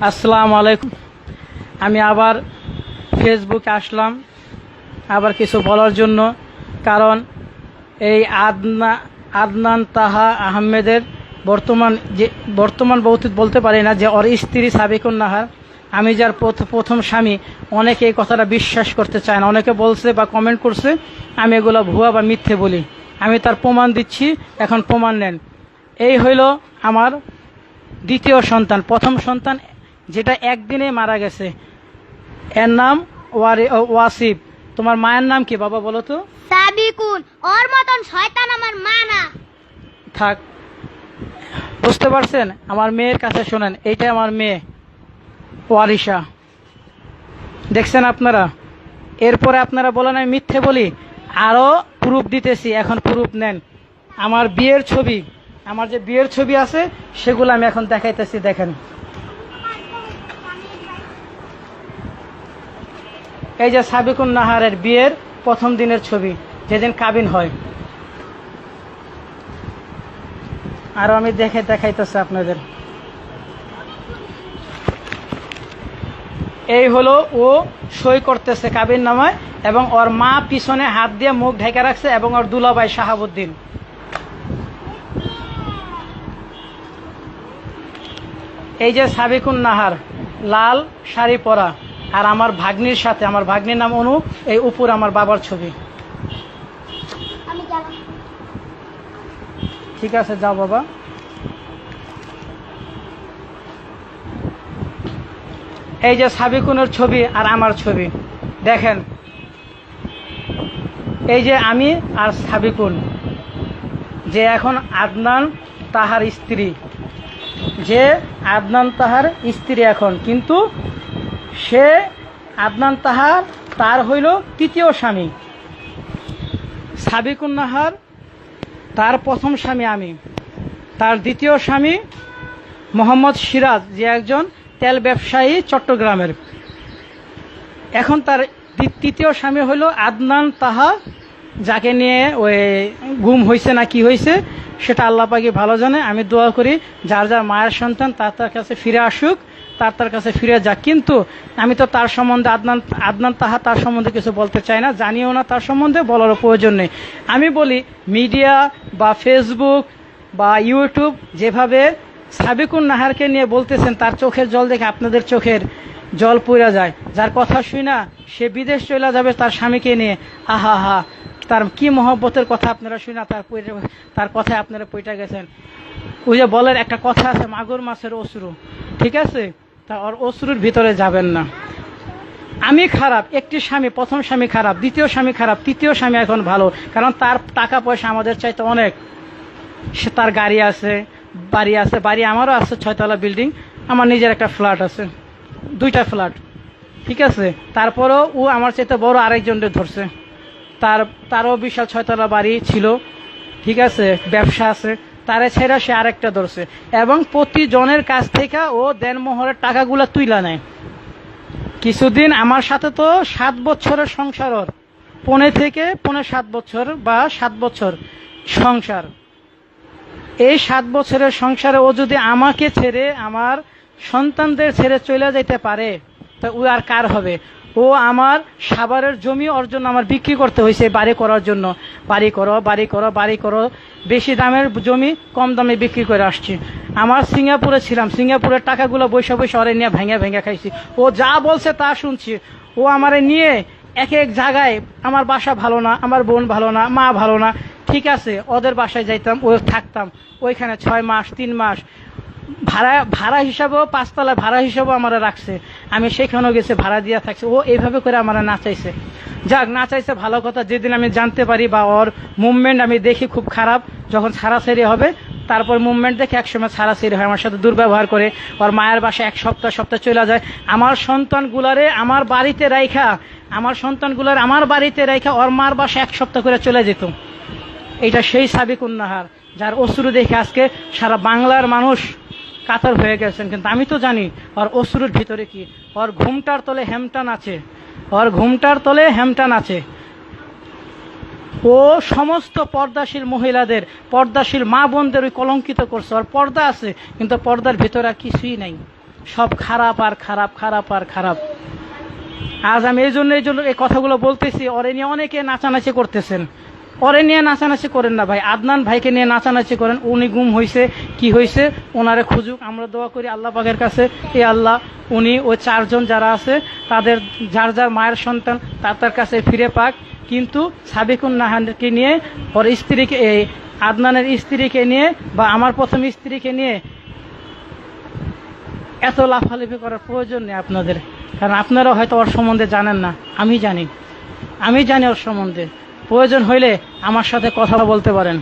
আসসালামু আলাইকুম। আমি আবার ফেসবুকে আসলাম আবার কিছু বলার জন্য, কারণ এই আদনান তাহা আহমেদের বর্তমান বলতে পারি না, যে ওর স্ত্রী সাবিকুন নাহার, আমি যার প্রথম স্বামী, অনেকে এই কথাটা বিশ্বাস করতে চায় না। অনেকে বলছে বা কমেন্ট করছে আমি এগুলো ভুয়া বা মিথ্যে বলি। আমি তার প্রমাণ দিচ্ছি, এখন প্রমাণ নেন। এই হইল আমার দ্বিতীয় সন্তান। প্রথম সন্তান যেটা একদিনে মারা গেছে, এর নাম ওয়াসিফ। তোমার মায়ের নাম কি বাবা বলো তো? সাবিকুন। ওর মতন শয়তান আমার মা না। থাক, বুঝতে পারছেন? আমার মেয়ের কাছে শোনেন, এইটা আমার মেয়ে ওয়ারিশা, দেখছেন আপনারা? এরপরে আপনারা বলেন আমি মিথ্যে বলি, আরও প্রুফ দিতেছি, এখন প্রুফ নেন। আমার বিয়ের ছবি, আমার যে বিয়ের ছবি আছে সেগুলো আমি এখন দেখাইতেছি, দেখেন। এই যে সাবিকুন নাহারের বিয়ের প্রথম দিনের ছবি, যেদিন কাবিন হয়। আরো আমি দেখাইতেছি আপনাদের। এই হলো ও সই করতেছে কাবিন নামায়, এবং ওর মা পিছনে হাত দিয়ে মুখ ঢেকে রাখছে, এবং ওর দুলাভাই শাহাবুদ্দিন। এই যে সাবিকুন নাহার লাল শাড়ি পরা, আর আমার ভাগ্নির সাথে, আমার ভাগ্নির নাম অনু, এই উপর আমার বাবার ছবি। ঠিক আছে, যাও বাবা। এই যে সাবিকুনের ছবি আর আমার ছবি, দেখেন। এই যে আমি আর সাবিকুন, যে এখন আদনান তাহার স্ত্রী, যে আদনান তাহার স্ত্রী এখন, কিন্তু সে আদনান তাহার তার হইল তৃতীয় স্বামী। সাবিকুন নাহার তার প্রথম স্বামী আমি, তার দ্বিতীয় স্বামী মোহাম্মদ সিরাজ, যে একজন তেল ব্যবসায়ী চট্টগ্রামের। এখন তার তৃতীয় স্বামী হইল আদনান তাহা, যাকে নিয়ে ওই গুম হয়েছে না কি হয়েছে সেটা আল্লাহ পাকি ভালো জানে। আমি দোয়া করি যার যার মায়ের সন্তান তার কাছে ফিরে আসুক, তার কাছে ফিরে যাক। কিন্তু আমি তো তার সম্বন্ধে, আদনান তাহা তার সম্বন্ধে কিছু বলতে চাই না, জানিও না, তার সম্বন্ধে বলারও প্রয়োজন নেই। আমি বলি মিডিয়া বা ফেসবুক বা ইউটিউব যেভাবে সাবিকুন নাহারকে নিয়ে বলতেছেন, তার চোখের জল দেখে আপনাদের চোখের জল পইরা যায়। যার কথা শুই না সে বিদেশ চলে যাবে তার স্বামীকে নিয়ে, আহা হা, তার কি মহব্বতের কথা আপনারা শুই না, তার কথায় আপনারা পইটা গেছেন। ওই যে বলের একটা কথা আছে, মাগুর মাছের অশ্রু, ঠিক আছে? তা ওর অশ্রুর ভিতরে যাবেন না। আমি খারাপ, একটি স্বামী, প্রথম স্বামী খারাপ, দ্বিতীয় স্বামী খারাপ, তৃতীয় স্বামী এখন ভালো, কারণ তার টাকা পয়সা আমাদের চাইতে অনেক। সে তার গাড়ি আছে, বাড়ি আছে, বাড়ি আমারও আছে, 6তলা বিল্ডিং, আমার নিজের একটা ফ্ল্যাট আছে, 2টা ফ্ল্যাট, ঠিক আছে? তারপরেও ও আমার চাইতে বড় আরেকজনকে ধরছে, তারও বিশাল 6তলা বাড়ি ছিল, ঠিক আছে, ব্যবসা আছে, তারে ছেড়ে সে আরেকটা ধরছে, এবং প্রতিজনের কাছ থেকে ও দেনমোহরের টাকাগুলো তুইলা নেয়। কিছুদিন আমার সাথে তো 7 বছরের সংসার, ওর পৌনে 7 বছর বা 7 বছর সংসার। এই 7 বছরের সংসারে ও যদি আমাকে ছেড়ে, আমার সন্তানদের ছেড়ে চলে যেতে পারে, তা ও আর কার হবে? ও আমার সাভারের জমি ওর জন্য আমার বিক্রি করতে হয়েছে বাড়ি করার জন্য। বাড়ি করো, বেশি দামের জমি কম দামে বিক্রি করে আসছি। আমার সিঙ্গাপুরে ছিলাম, সিঙ্গাপুরের টাকাগুলো বৈশা ওরে নিয়ে ভেঙে খাইছি। ও যা বলছে তা শুনছি। ও আমারে নিয়ে এক জায়গায়, আমার বাসা ভালো না, আমার বোন ভালো না, মা ভালো না, ঠিক আছে, ওদের বাসায় যাইতাম, ও থাকতাম ওইখানে 6 মাস 3 মাস ভাড়া হিসাবেও, 5তলা ভাড়া হিসাবেও আমার রাখছে। আমি সেখানেও গেছে, ভাড়া দিয়া থাকছে। ও এইভাবে করে আমার নাচাইছে। যাক, নাচাইছে ভালো কথা। যেদিন আমি জানতে পারি বা ওর মুভমেন্ট আমি দেখি খুব খারাপ, যখন ছাড়াছাড়ি হবে, তারপর মুভমেন্ট দেখে একসময় ছাড়াছাড়ি হয়, আমার সাথে দুর্ব্যবহার করে, ওর মায়ের বাসায় 1 সপ্তাহ চলে যায়। আমার সন্তানগুলারে আমার বাড়িতে রাইখা ওর মার বাসায় 1 সপ্তাহ করে চলে যেত। এইটা সেই সাবিকুন নাহার, যার অশ্রু দেখে আজকে সারা বাংলার মানুষ কাতর হয়ে গেছেন। কিন্তু আমি তো জানি ওর অশ্রুর ভিতরে কি, ওর ঘুমটার তলে হেমটান আছে। ও সমস্ত পর্দাশীল মহিলাদের, পর্দাশীল মা বোনদের ওই কলঙ্কিত করছে। ওর পর্দা আছে, কিন্তু পর্দার ভিতরে আর কিছুই নাই, সব খারাপ আর খারাপ, খারাপ আর খারাপ। আজ আমি এই জন্য এই কথাগুলো বলতেছি। ওরে নিয়ে অনেকে নাচানাচি করতেছেন, ওরে নিয়ে নাচানাচি করেন না ভাই। আদনান ভাইকে নিয়ে নাচানাচি করেন। উনি গুম হয়েছে, কি হয়েছে, ওনারে খুঁজুক। আমরা দোয়া করি আল্লাহ পাকের কাছে, এ আল্লাহ উনি ওই 4 জন যারা আছে তাদের যার যার মায়ের সন্তান তার কাছে ফিরে পাক। কিন্তু সাবিকুন নাহানকে নিয়ে, ওর স্ত্রীকে, এই আদনানের স্ত্রীকে নিয়ে বা আমার প্রথম স্ত্রীকে নিয়ে এত লাফালাফি করার প্রয়োজন নেই আপনাদের। কারণ আপনারা হয়তো ওর সম্বন্ধে জানেন না, আমি জানি ওর সম্বন্ধে। প্রয়োজন হইলে আমার সাথে কথা বলতে পারেন।